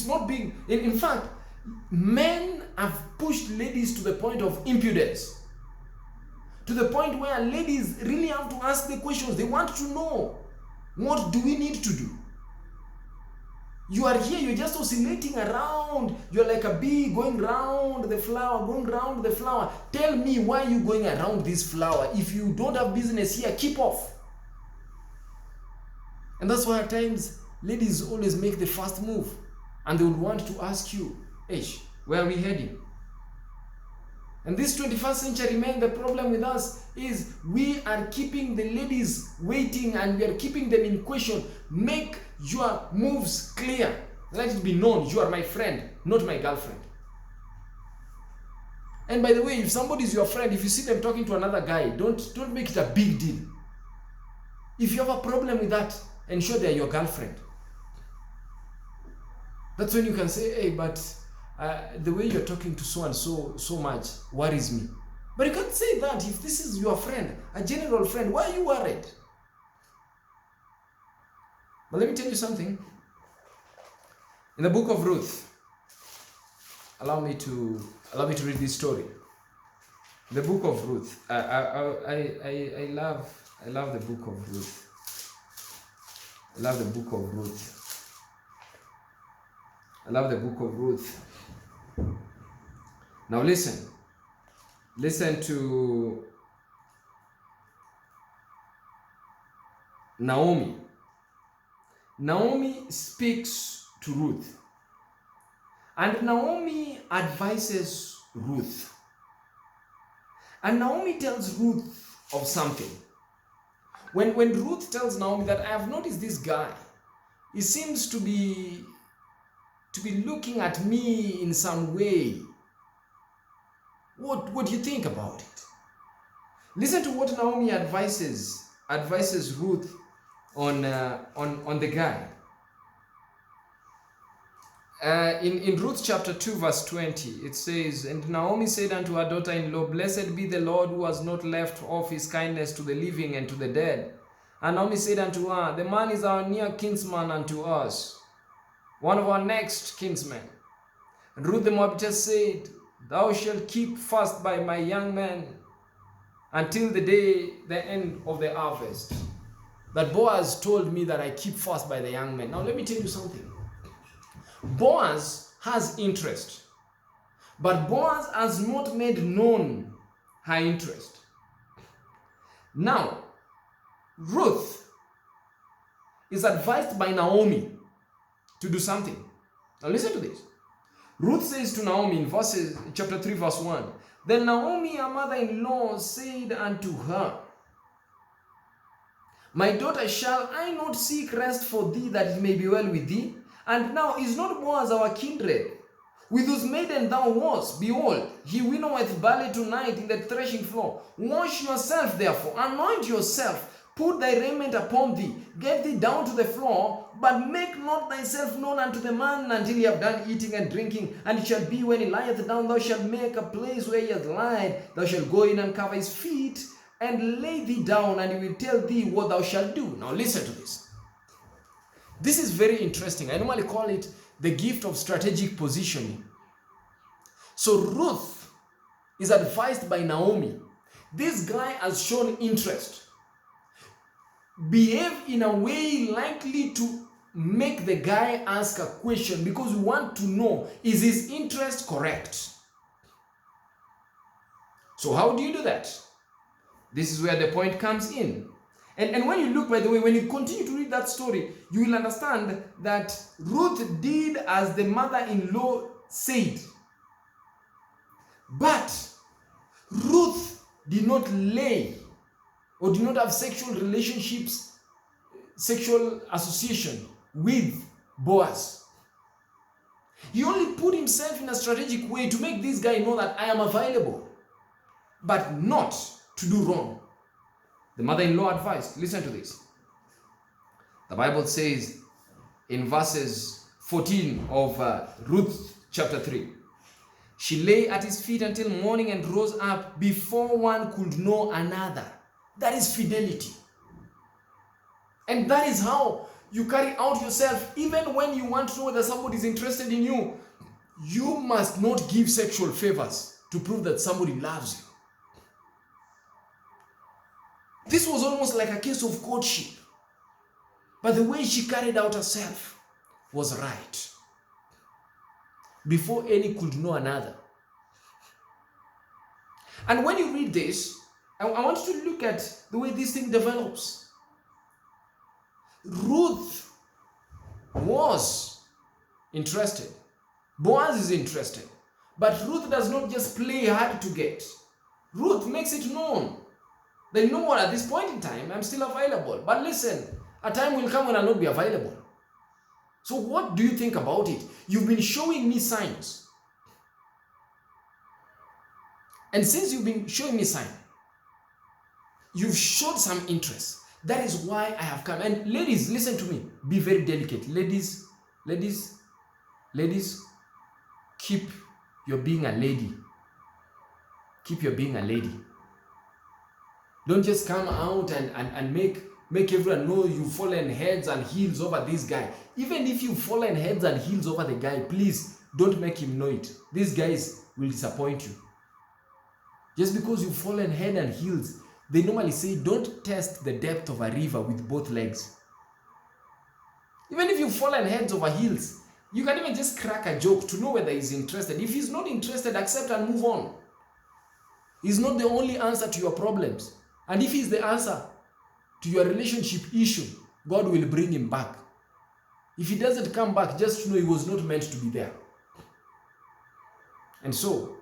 it's not being, in fact, men have pushed ladies to the point of impudence. To the point where ladies really have to ask the questions. They want to know, what do we need to do? You are here, you're just oscillating around. You're like a bee going round the flower, going round the flower. Tell me why you're going around this flower. If you don't have business here, keep off. And that's why at times, ladies always make the first move. And they would want to ask you, Ish, where are we heading? And this 21st century men, the problem with us is we are keeping the ladies waiting and we are keeping them in question. Make your moves clear. Let it be known you are my friend, not my girlfriend. And by the way, if somebody is your friend, if you see them talking to another guy, don't make it a big deal. If you have a problem with that, ensure they are your girlfriend. That's when you can say, hey, but the way you're talking to so and so much worries me. But you can't say that if this is your friend, a general friend. Why are you worried? But let me tell you something. In the book of Ruth, allow me to read this story. The book of Ruth. I love the book of Ruth. I love the book of Ruth. I love the book of Ruth. Now listen to Naomi. Naomi speaks to Ruth. And Naomi advises Ruth. And Naomi tells Ruth of something. When Ruth tells Naomi that I have noticed this guy, he seems to be looking at me in some way. What do you think about it? Listen to what Naomi advises Ruth on the guy. In Ruth chapter 2 verse 20, it says, and Naomi said unto her daughter-in-law, blessed be the Lord who has not left off his kindness to the living and to the dead. And Naomi said unto her, the man is our near kinsman unto us, one of our next kinsmen. And Ruth the Moabitess said, thou shalt keep fast by my young men until the end of the harvest. That Boaz told me that I keep fast by the young men. Now let me tell you something. Boaz has interest, but Boaz has not made known her interest. Now, Ruth is advised by Naomi to do something. Now listen to this. Ruth says to Naomi in chapter 3 verse 1, then Naomi, her mother-in-law, said unto her, my daughter, shall I not seek rest for thee, that it may be well with thee? And now is not Boaz our kindred, with whose maiden thou wast? Behold, he winnoweth barley tonight in the threshing floor. Wash yourself therefore, anoint yourself, put thy raiment upon thee, get thee down to the floor, but make not thyself known unto the man until he have done eating and drinking. And it shall be, when he lieth down, thou shalt make a place where he hath lied. Thou shalt go in and cover his feet, and lay thee down, and he will tell thee what thou shalt do. Now listen to this. This is very interesting. I normally call it the gift of strategic positioning. So Ruth is advised by Naomi. This guy has shown interest. Behave in a way likely to make the guy ask a question, because we want to know, is his interest correct? So how do you do that? This is where the point comes in. And when you look, by the way, when you continue to read that story, you will understand that Ruth did as the mother-in-law said. But Ruth did not lay or did not have sexual relationships, sexual association with Boaz. He only put himself in a strategic way to make this guy know that I am available, but not to do wrong. The mother-in-law advised. Listen to this. The Bible says in verses 14 of Ruth chapter 3, she lay at his feet until morning and rose up before one could know another. That is fidelity. And that is how you carry out yourself. Even when you want to know whether somebody is interested in you, you must not give sexual favors to prove that somebody loves you. This was almost like a case of courtship. But the way she carried out herself was right. Before any could know another. And when you read this, I want you to look at the way this thing develops. Ruth was interested. Boaz is interested. But Ruth does not just play hard to get. Ruth makes it known. They know what, at this point in time, I'm still available. But listen, a time will come when I'll not be available. So what do you think about it? You've been showing me signs. And since you've been showing me signs, you've showed some interest. That is why I have come. And ladies, listen to me. Be very delicate. Ladies, keep your being a lady. Keep your being a lady. Don't just come out and make everyone know you've fallen heads and heels over this guy. Even if you've fallen heads and heels over the guy, please don't make him know it. These guys will disappoint you. Just because you've fallen head and heels, they normally say don't test the depth of a river with both legs. Even if you've fallen heads over heels, you can even just crack a joke to know whether he's interested. If he's not interested, accept and move on. He's not the only answer to your problems. And if he's the answer to your relationship issue, God will bring him back. If he doesn't come back, just know he was not meant to be there. And so,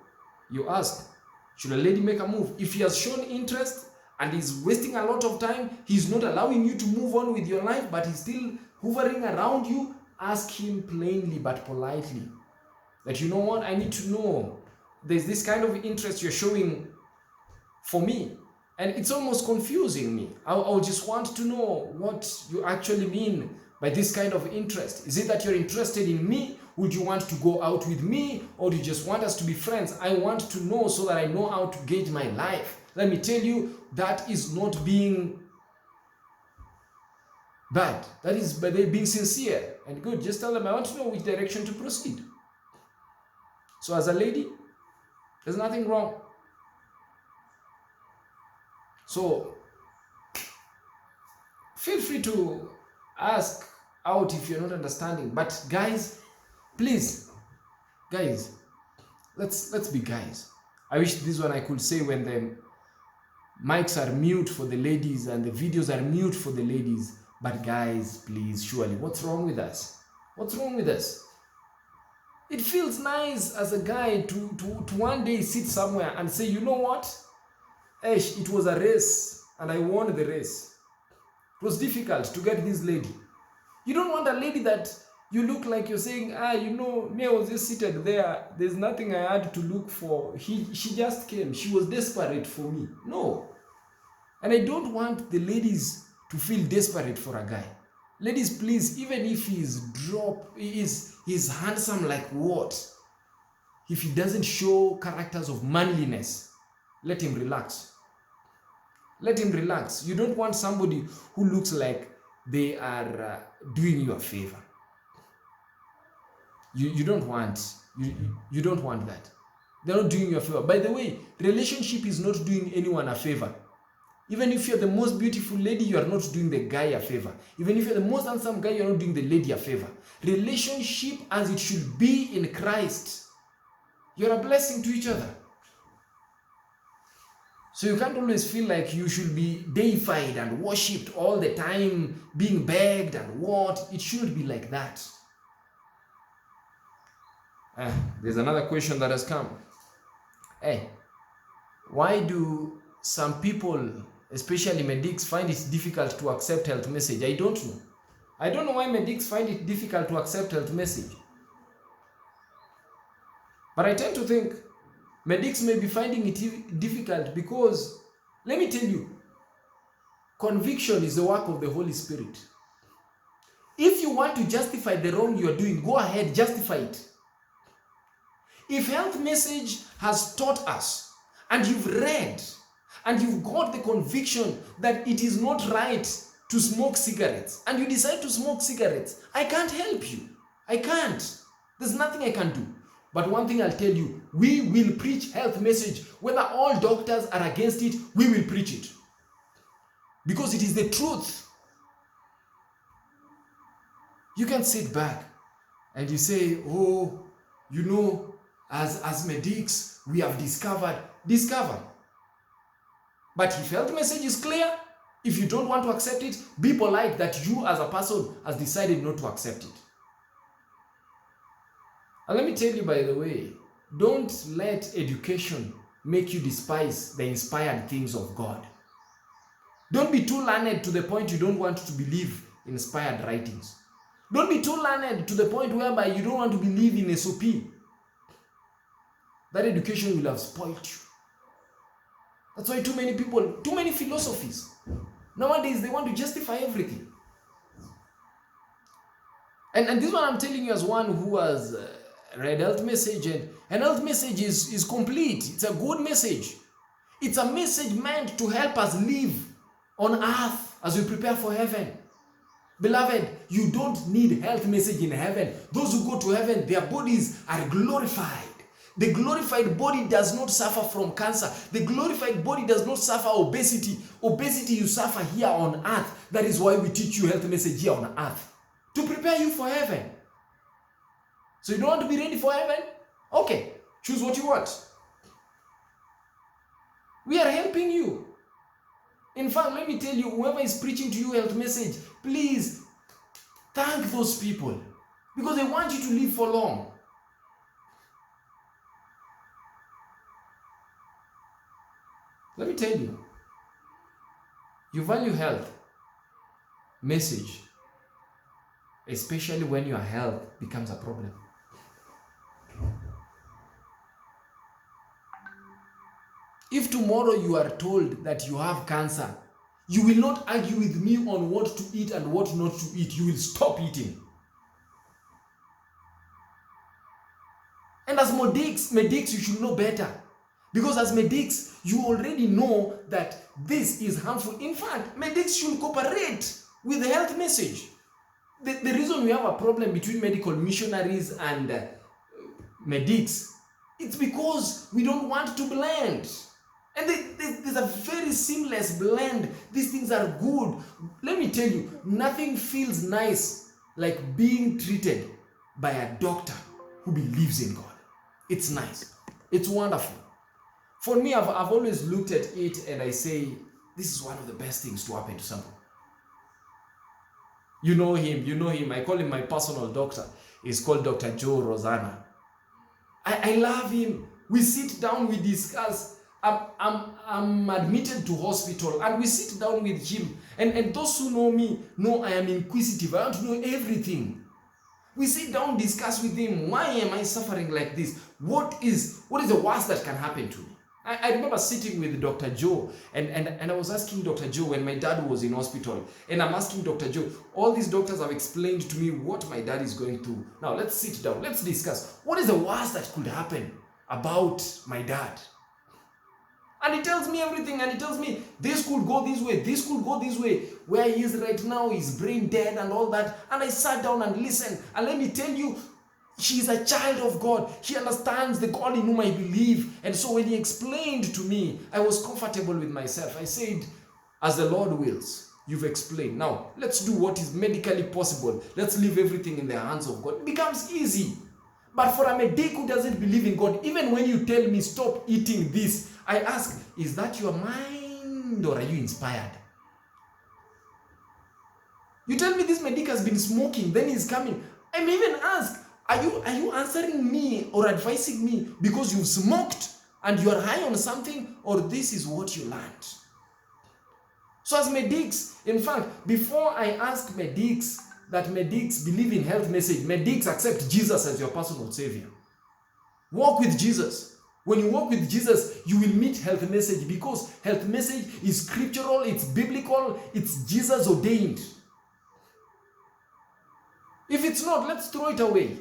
you ask, should a lady make a move? If he has shown interest and is wasting a lot of time, he's not allowing you to move on with your life, but he's still hovering around you, ask him plainly but politely that, you know what, I need to know there's this kind of interest you're showing for me. And it's almost confusing me. I just want to know what you actually mean by this kind of interest. Is it that you're interested in me? Would you want to go out with me? Or do you just want us to be friends? I want to know so that I know how to gauge my life. Let me tell you, that is not being bad. That is by being sincere and good. Just tell them, I want to know which direction to proceed. So as a lady, there's nothing wrong. So, feel free to ask out if you're not understanding. But guys, please, guys, let's be guys. I wish this one I could say when the mics are mute for the ladies and the videos are mute for the ladies. But guys, please, surely, what's wrong with us? What's wrong with us? It feels nice as a guy to one day sit somewhere and say, you know what? It was a race and I won the race. It was difficult to get this lady. You don't want a lady that you look like you're saying, me, I was just seated there. There's nothing I had to look for. She just came. She was desperate for me. No. And I don't want the ladies to feel desperate for a guy. Ladies, please, even if he's handsome like what? If he doesn't show characters of manliness, let him relax. Let him relax. You don't want somebody who looks like they are doing you a favor. You don't want that. They're not doing you a favor. By the way, relationship is not doing anyone a favor. Even if you're the most beautiful lady, you are not doing the guy a favor. Even if you're the most handsome guy, you're not doing the lady a favor. Relationship as it should be in Christ. You're a blessing to each other. So you can't always feel like you should be deified and worshipped all the time, being begged and what. It shouldn't be like that. There's another question that has come. Why do some people, especially medics, find it difficult to accept health message? I don't know. I don't know why medics find it difficult to accept health message. But I tend to think medics may be finding it difficult because, let me tell you, conviction is the work of the Holy Spirit. If you want to justify the wrong you are doing, go ahead, justify it. If health message has taught us, and you've read, and you've got the conviction that it is not right to smoke cigarettes and you decide to smoke cigarettes, I can't help you. I can't. There's nothing I can do. But one thing I'll tell you, we will preach health message. Whether all doctors are against it, we will preach it. Because it is the truth. You can sit back and you say, oh, you know, as medics, we have discovered. But if health message is clear, if you don't want to accept it, be polite that you as a person has decided not to accept it. And let me tell you, by the way, don't let education make you despise the inspired things of God. Don't be too learned to the point you don't want to believe in inspired writings. Don't be too learned to the point whereby you don't want to believe in SOP. That education will have spoiled you. That's why too many people, too many philosophies. Nowadays, they want to justify everything. And this one I'm telling you as one who has read health message, and health message is complete. It's a good message. It's a message meant to help us live on earth as we prepare for heaven. Beloved, you don't need health message in heaven. Those who go to heaven, their bodies are glorified. The glorified body does not suffer from cancer. The glorified body does not suffer obesity. Obesity you suffer here on earth. That is why we teach you health message here on earth. To prepare you for heaven. So you don't want to be ready for heaven? Okay, choose what you want. We are helping you. In fact, let me tell you, whoever is preaching to you health message, please thank those people because they want you to live for long. Let me tell you, you value health message, especially when your health becomes a problem. If tomorrow you are told that you have cancer, you will not argue with me on what to eat and what not to eat. You will stop eating. And as medics, you should know better. Because as medics, you already know that this is harmful. In fact, medics should cooperate with the health message. The reason we have a problem between medical missionaries and medics, it's because we don't want to blend. And there's a very seamless blend. These things are good. Let me tell you, nothing feels nice like being treated by a doctor who believes in God. It's nice. It's wonderful. For me, I've always looked at it and I say, this is one of the best things to happen to someone. You know him. I call him my personal doctor. He's called Dr. Joe Rosanna. I love him. We sit down, we discuss. I'm admitted to hospital and we sit down with him. And those who know me know I am inquisitive. I want to know everything. We sit down, discuss with him. Why am I suffering like this? What is the worst that can happen to me? I remember sitting with Dr. Joe and I was asking Dr. Joe when my dad was in hospital. And I'm asking Dr. Joe, all these doctors have explained to me what my dad is going through. Now let's sit down, let's discuss. What is the worst that could happen about my dad? And he tells me everything, and he tells me this could go this way, this could go this way. Where he is right now, he's brain dead and all that. And I sat down and listened. And let me tell you, she's a child of God. She understands the God in whom I believe. And so when he explained to me, I was comfortable with myself. I said, as the Lord wills, you've explained. Now, let's do what is medically possible. Let's leave everything in the hands of God. It becomes easy. But for a medic who doesn't believe in God, even when you tell me stop eating this, I ask, is that your mind or are you inspired? You tell me this medic has been smoking, then he's coming. I may even ask, are you answering me or advising me because you've smoked and you are high on something, or this is what you learned? So as medics, in fact, before I ask medics that medics believe in health message, medics accept Jesus as your personal savior. Walk with Jesus. When you walk with Jesus, you will meet health message, because health message is scriptural, it's biblical, it's Jesus ordained. If it's not, let's throw it away.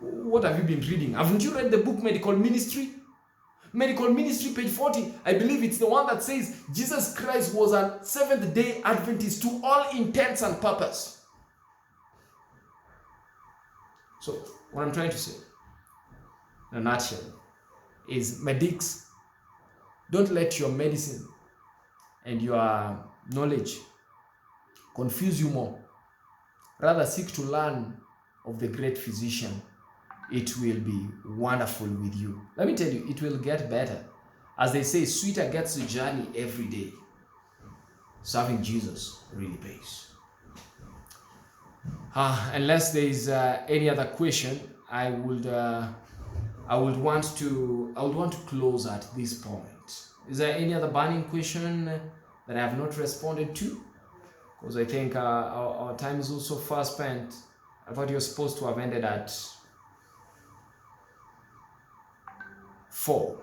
What have you been reading? Haven't you read the book Medical Ministry? Medical Ministry, page 40, I believe it's the one that says Jesus Christ was a Seventh-day Adventist to all intents and purpose. So, what I'm trying to say, in a nutshell, is medics, don't let your medicine and your knowledge confuse you more. Rather, seek to learn of the great physician. It will be wonderful with you. Let me tell you, it will get better. As they say, sweeter gets the journey every day. Serving Jesus really pays. Unless there is any other question, I would want to close at this point. Is there any other burning question that I have not responded to? Because I think our time is also far spent. I thought you were supposed to have ended at 4.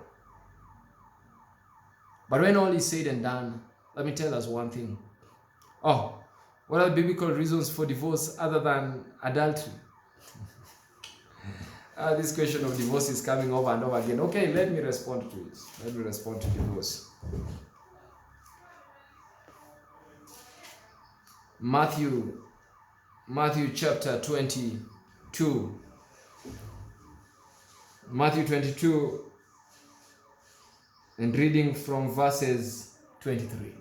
But when all is said and done, let me tell us one thing. Oh, what are the biblical reasons for divorce other than adultery? This question of divorce is coming over and over again. Okay, let me respond to it. Let me respond to divorce. Matthew chapter 22. Matthew 22, and reading from verses 23.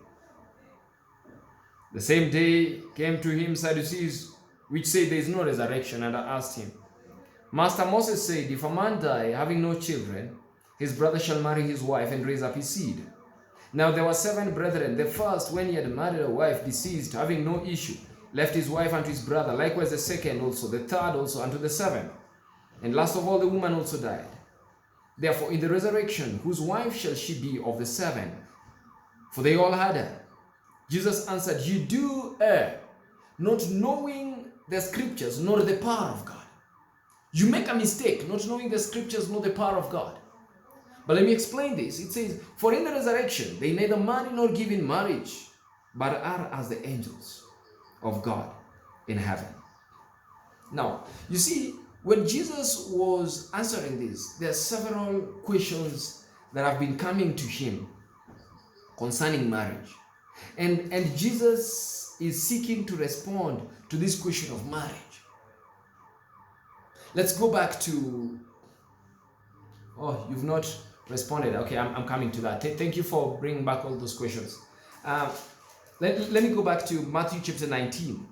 The same day came to him Sadducees, which said there is no resurrection, and I asked him, Master, Moses said, if a man die, having no children, his brother shall marry his wife and raise up his seed. Now there were 7 brethren. The first, when he had married a wife, deceased, having no issue, left his wife unto his brother. Likewise the second also, the third also unto the 7th. And last of all, the woman also died. Therefore, in the resurrection, whose wife shall she be of the 7? For they all had her. Jesus answered, you do err, not knowing the scriptures, nor the power of God. You make a mistake, not knowing the scriptures, nor the power of God. But let me explain this. It says, for in the resurrection, they neither marry nor give in marriage, but are as the angels of God in heaven. Now, you see, when Jesus was answering this, there are several questions that have been coming to him concerning marriage. And Jesus is seeking to respond to this question of marriage. Let's go back to... Oh, you've not responded. Okay, I'm coming to that. Thank you for bringing back all those questions. Let me go back to Matthew chapter 19.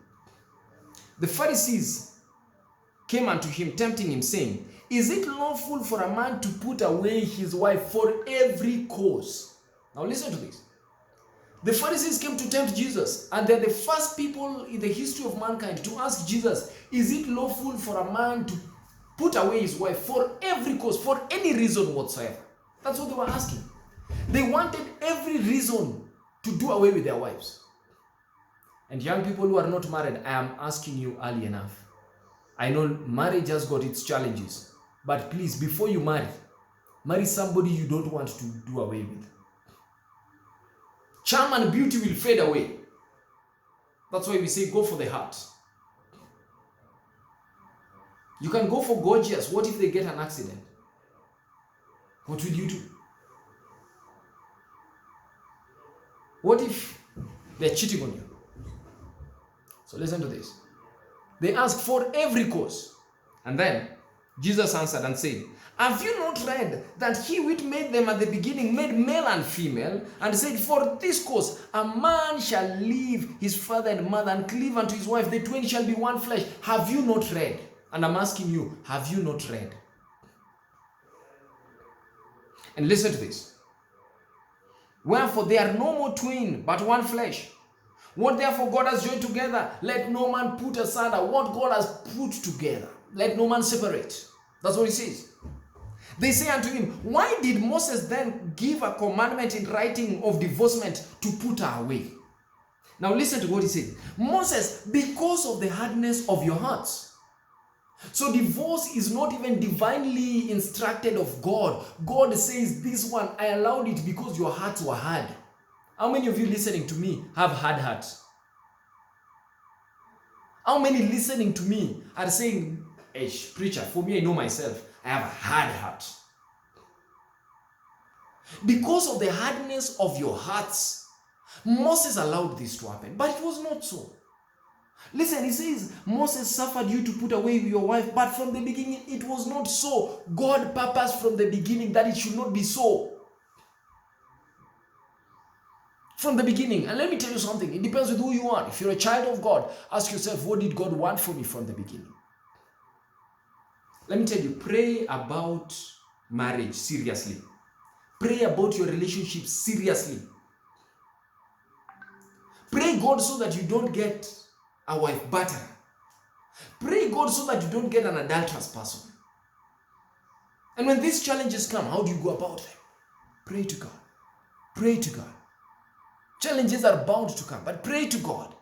The Pharisees came unto him, tempting him, saying, is it lawful for a man to put away his wife for every cause? Now listen to this. The Pharisees came to tempt Jesus, and they're the first people in the history of mankind to ask Jesus, is it lawful for a man to put away his wife for every cause, for any reason whatsoever? That's what they were asking. They wanted every reason to do away with their wives. And young people who are not married, I am asking you early enough. I know marriage has got its challenges, but please, before you marry somebody you don't want to do away with. Charm and beauty will fade away. That's why we say go for the heart. You can go for gorgeous. What if they get an accident? What will you do? What if they're cheating on you? So listen to this. They asked for every cause. And then Jesus answered and said, have you not read that he which made them at the beginning made male and female, and said, for this cause a man shall leave his father and mother and cleave unto his wife, the twain shall be one flesh. Have you not read? And I'm asking you, have you not read? And listen to this. Wherefore they are no more twain, but one flesh. What therefore God has joined together, let no man put asunder. What God has put together, let no man separate. That's what he says. They say unto him, why did Moses then give a commandment in writing of divorcement to put her away? Now listen to what he said. Moses, because of the hardness of your hearts. So divorce is not even divinely instructed of God. God says, this one, I allowed it because your hearts were hard. How many of you listening to me have hard hearts? How many listening to me are saying, hey, preacher, for me, I know myself, I have a hard heart. Because of the hardness of your hearts, Moses allowed this to happen, but it was not so. Listen, he says, Moses suffered you to put away your wife, but from the beginning it was not so. God purposed from the beginning that it should not be so. From the beginning. And let me tell you something, it depends with who you are. If you're a child of God, ask yourself, what did God want for me from the beginning? Let me tell you, pray about marriage seriously. Pray about your relationship seriously. Pray God so that you don't get a wife batterer. Pray God so that you don't get an adulterous person. And when these challenges come, how do you go about them? Pray to God. Pray to God. Challenges are bound to come, but pray to God.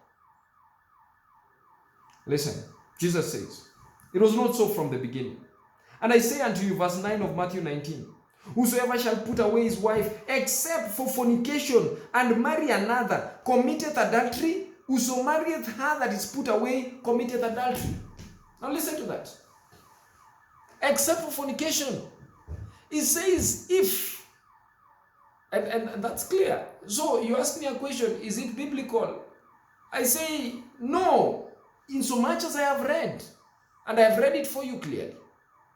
Listen, Jesus says, it was not so from the beginning. And I say unto you, verse 9 of Matthew 19, whosoever shall put away his wife, except for fornication, and marry another, committeth adultery. Whoso marrieth her that is put away, committeth adultery. Now listen to that. Except for fornication. It says if, and that's clear. So you ask me a question, is it biblical? I say no, in so much as I have read, and I have read it for you clearly.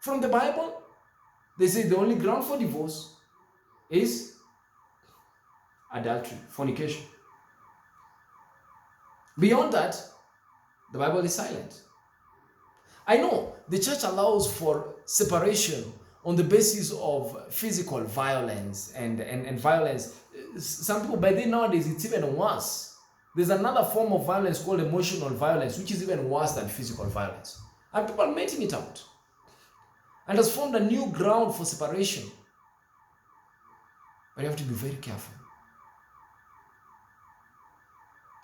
From the Bible, they say the only ground for divorce is adultery, fornication. Beyond that, the Bible is silent. I know the church allows for separation on the basis of physical violence and violence. Some people, by then nowadays, it's even worse. There's another form of violence called emotional violence, which is even worse than physical violence. And people are making it out. And has formed a new ground for separation. But you have to be very careful.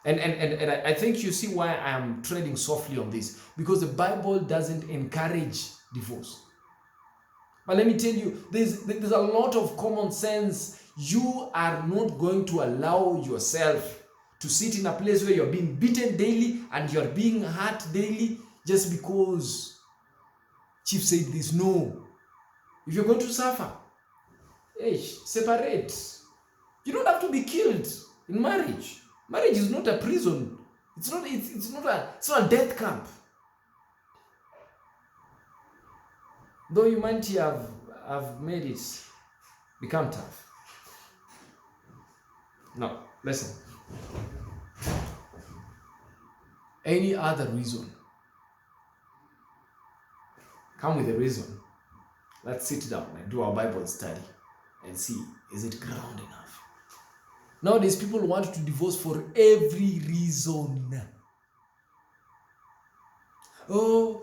And I think you see why I am treading softly on this. Because the Bible doesn't encourage divorce. But let me tell you, there's a lot of common sense. You are not going to allow yourself to sit in a place where you're being beaten daily and you're being hurt daily just because Chief said this. No. If you're going to suffer, separate. You don't have to be killed in marriage. Marriage is not a prison. It's not a death camp. Though humanity have made it become tough. No, listen. Any other reason? Come with a reason. Let's sit down and do our Bible study and see, is it ground enough? Nowadays, people want to divorce for every reason. Oh,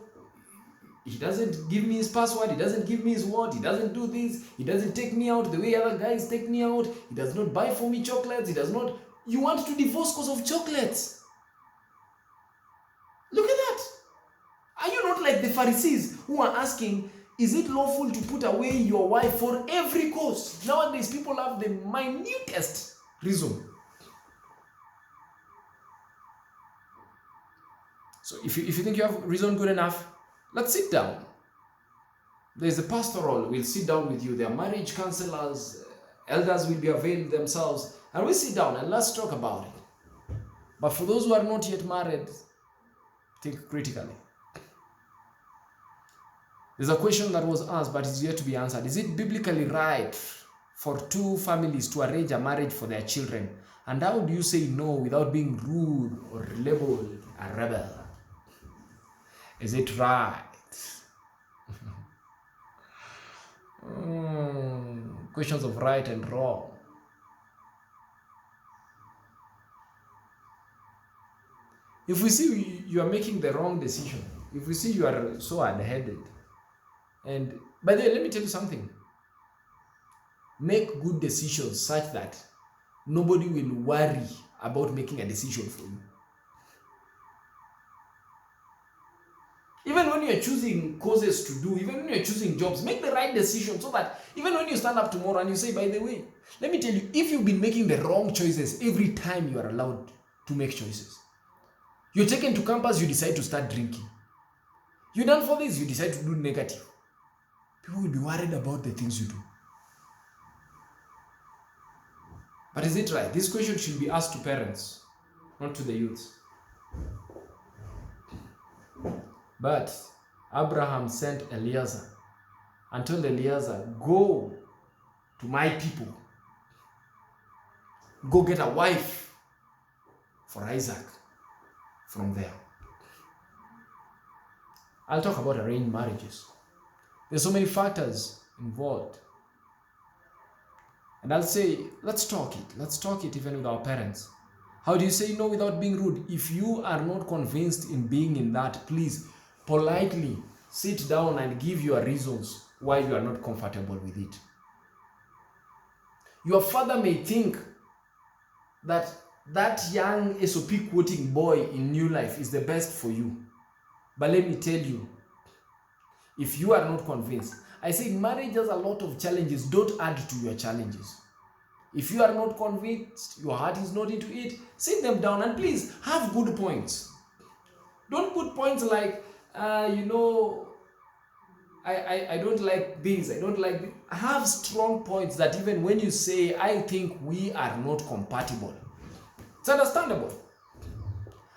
he doesn't give me his password, he doesn't give me his word, he doesn't do this, he doesn't take me out the way other guys take me out, he does not buy for me chocolates, he does not... You want to divorce because of chocolates. Look at that. Are you not like the Pharisees who are asking, is it lawful to put away your wife for every cause? Nowadays, people have the minutest reason. So if you think you have reason good enough, let's sit down. There's a pastoral, we'll sit down with you. There are marriage counselors, elders will be availing themselves, and we'll sit down and let's talk about it. But for those who are not yet married, think critically. There's a question that was asked, but it's yet to be answered. Is it biblically right for two families to arrange a marriage for their children? And how do you say no without being rude or labeled a rebel? Is it right? Questions of right and wrong. If we see you are making the wrong decision, if we see you are so hard-headed, and by the way, let me tell you something. Make good decisions such that nobody will worry about making a decision for you. Even when you're choosing causes to do, even when you're choosing jobs, make the right decision so that even when you stand up tomorrow and you say, by the way, let me tell you, if you've been making the wrong choices every time you are allowed to make choices, you're taken to campus, you decide to start drinking. You're done for this, you decide to do negative. People will be worried about the things you do. But is it right? This question should be asked to parents, not to the youth. But Abraham sent Eliezer and told Eliezer, go to my people. Go get a wife for Isaac from there. I'll talk about arranged marriages. There's so many factors involved. And I'll say, let's talk it. Let's talk it even with our parents. How do you say no without being rude? If you are not convinced in being in that, please politely sit down and give your reasons why you are not comfortable with it. Your father may think that that young SOP quoting boy in New Life is the best for you. But let me tell you, if you are not convinced, I say marriage has a lot of challenges. Don't add to your challenges. If you are not convinced, your heart is not into it, sit them down and please have good points. Don't put points like, I don't like this, I don't like this. Have strong points that even when you say, I think we are not compatible, it's understandable.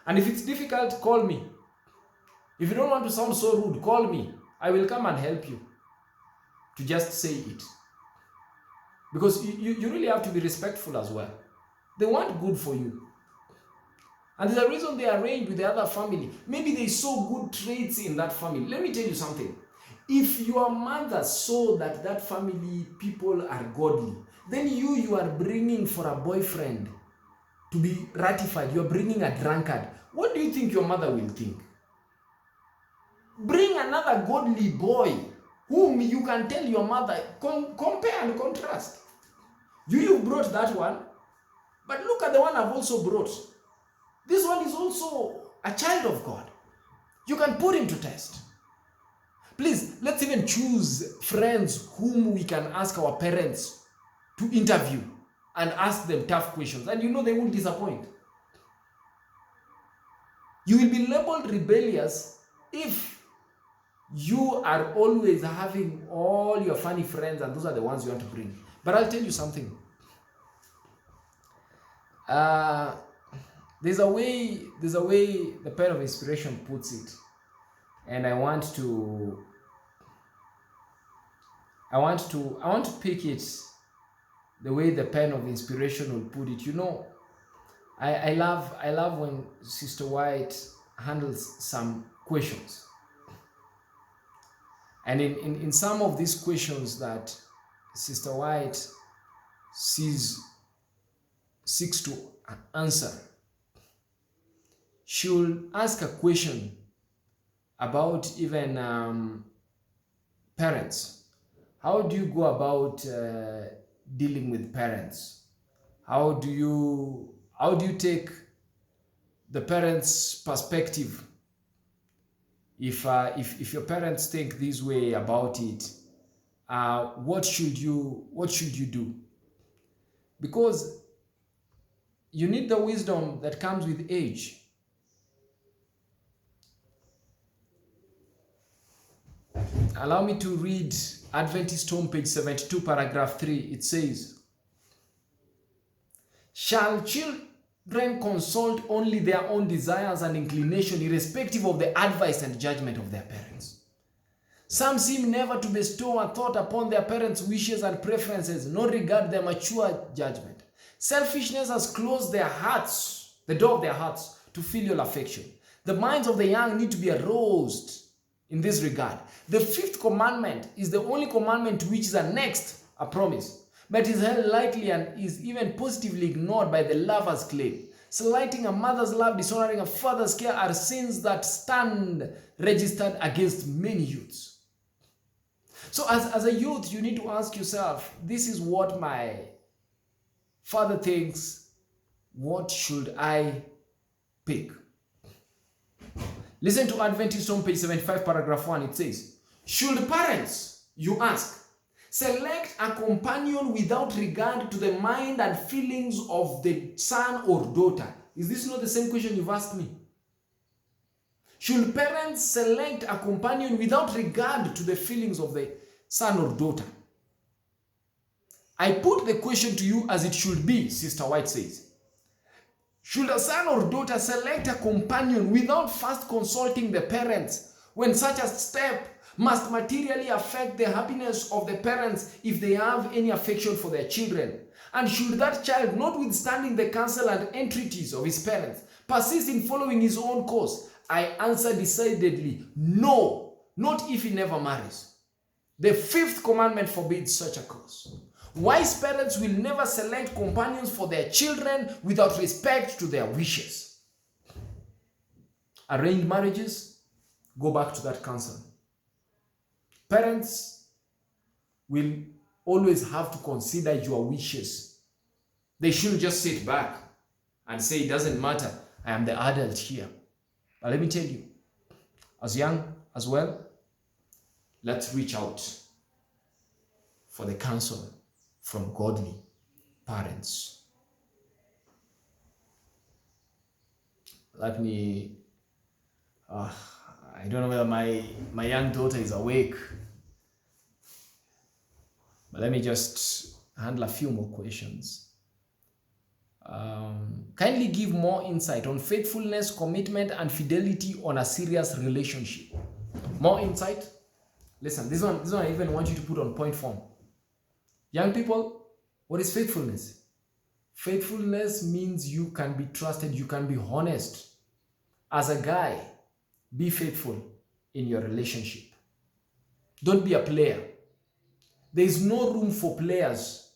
And if it's difficult, call me. If you don't want to sound so rude, call me. I will come and help you to just say it. Because you really have to be respectful as well. They want good for you. And there's a reason they arranged with the other family. Maybe they saw good traits in that family. Let me tell you something. If your mother saw that that family people are godly, then you are bringing for a boyfriend to be ratified. You're bringing a drunkard. What do you think your mother will think? Bring another godly boy whom you can tell your mother, compare and contrast. You brought that one, but look at the one I've also brought. This one is also a child of God. You can put him to test. Please, let's even choose friends whom we can ask our parents to interview and ask them tough questions. And you know they won't disappoint. You will be labeled rebellious if you are always having all your funny friends and those are the ones you want to bring. But I'll tell you something. There's a way the pen of inspiration puts it. And I want to pick it the way the pen of inspiration will put it. You know, I love when Sister White handles some questions. And in some of these questions that Sister White seeks to answer, she will ask a question about even parents. How do you go about dealing with parents? How do you take the parents' perspective? If your parents think this way about it, what should you do? Because you need the wisdom that comes with age. Allow me to read Adventist Home, page 72, paragraph 3. It says, shall children consult only their own desires and inclination, irrespective of the advice and judgment of their parents? Some seem never to bestow a thought upon their parents' wishes and preferences, nor regard their mature judgment. Selfishness has closed their hearts, the door of their hearts, to filial affection. The minds of the young need to be aroused in this regard. The fifth commandment is the only commandment to which is annexed a promise, but is held lightly and is even positively ignored by the lover's claim. Slighting a mother's love, dishonoring a father's care are sins that stand registered against many youths. So as a youth, you need to ask yourself, this is what my father thinks, what should I pick? Listen to Adventist Home, page 75, paragraph 1. It says, should parents, you ask, select a companion without regard to the mind and feelings of the son or daughter? Is this not the same question you've asked me? Should parents select a companion without regard to the feelings of the son or daughter? I put the question to you as it should be, Sister White says. Should a son or daughter select a companion without first consulting the parents when such a step must materially affect the happiness of the parents if they have any affection for their children? And should that child, notwithstanding the counsel and entreaties of his parents, persist in following his own course? I answer decidedly, no, not if he never marries. The 5th commandment forbids such a course. Wise parents will never select companions for their children without respect to their wishes. Arranged marriages, go back to that counsel. Parents will always have to consider your wishes. They shouldn't just sit back and say, it doesn't matter, I am the adult here. But let me tell you, as young as well, let's reach out for the counsel from godly parents. Let me, I don't know whether my young daughter is awake, but let me just handle a few more questions. Kindly give more insight on faithfulness, commitment, and fidelity on a serious relationship. More insight? Listen, this one I even want you to put on point form. Young people, what is faithfulness? Faithfulness means you can be trusted, you can be honest. As a guy, be faithful in your relationship. Don't be a player. There is no room for players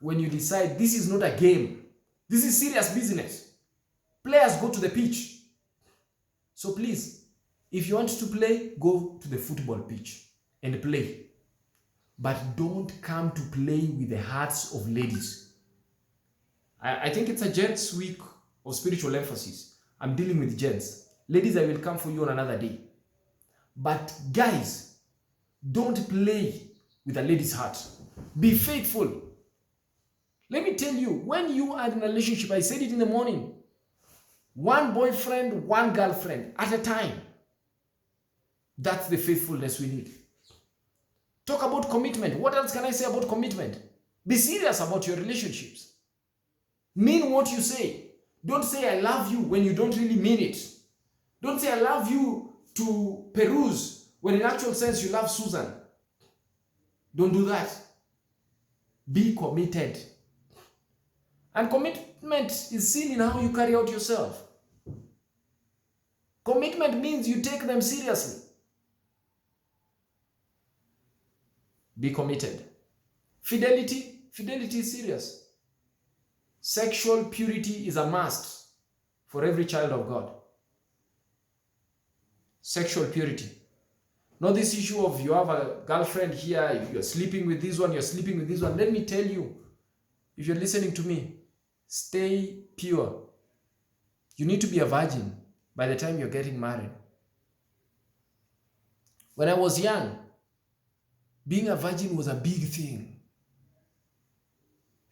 when you decide this is not a game. This is serious business. Players go to the pitch. So please, if you want to play, go to the football pitch and play. But don't come to play with the hearts of ladies. I think it's a Gents week of spiritual emphasis. I'm dealing with Gents. Ladies, I will come for you on another day. But guys, don't play with a lady's heart. Be faithful. Let me tell you, when you are in a relationship, I said it in the morning, one boyfriend, one girlfriend at a time. That's the faithfulness we need. Talk about commitment. What else can I say about commitment? Be serious about your relationships. Mean what you say. Don't say I love you when you don't really mean it. Don't say I love you to peruse when in actual sense you love Susan. Don't do that. Be committed. And commitment is seen in how you carry out yourself. Commitment means you take them seriously. Be committed. Fidelity is serious. Sexual purity is a must for every child of God. Sexual purity. Not this issue of you have a girlfriend here, you're sleeping with this one, you're sleeping with this one. Let me tell you, if you're listening to me, stay pure. You need to be a virgin by the time you're getting married. When I was young, being a virgin was a big thing.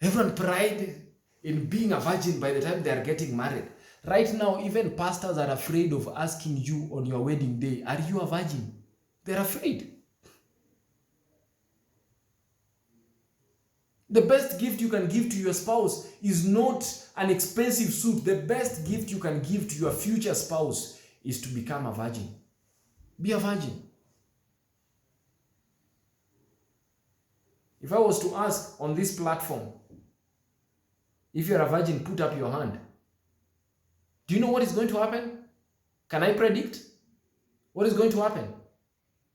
Everyone pride in being a virgin by the time they are getting married. Right now, even pastors are afraid of asking you on your wedding day, are you a virgin? They're afraid. The best gift you can give to your spouse is not an expensive suit. The best gift you can give to your future spouse is to become a virgin. Be a virgin. If I was to ask on this platform, if you're a virgin, put up your hand. Do you know what is going to happen? Can I predict what is going to happen?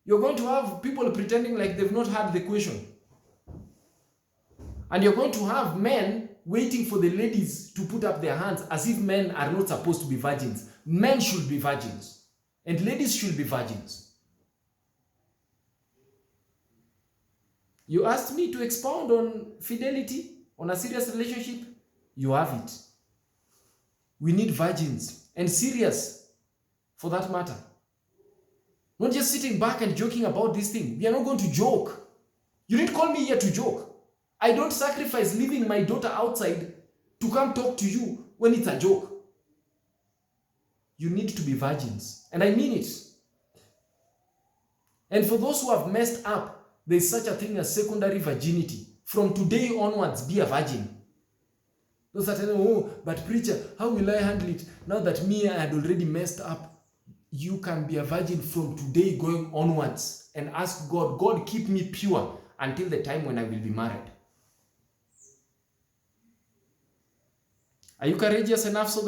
You're going to have people pretending like they've not heard the question. And you're going to have men waiting for the ladies to put up their hands as if men are not supposed to be virgins. Men should be virgins. And ladies should be virgins. You asked me to expound on fidelity, on a serious relationship. You have it. We need virgins, and serious for that matter. Not just sitting back and joking about this thing. We are not going to joke. You didn't call me here to joke. I don't sacrifice leaving my daughter outside to come talk to you when it's a joke. You need to be virgins, and I mean it. And for those who have messed up, there is such a thing as secondary virginity. From today onwards, be a virgin. Those are telling, oh, but preacher, how will I handle it? Now that me, I had already messed up. You can be a virgin from today going onwards and ask God, God, keep me pure until the time when I will be married. Are you courageous enough so that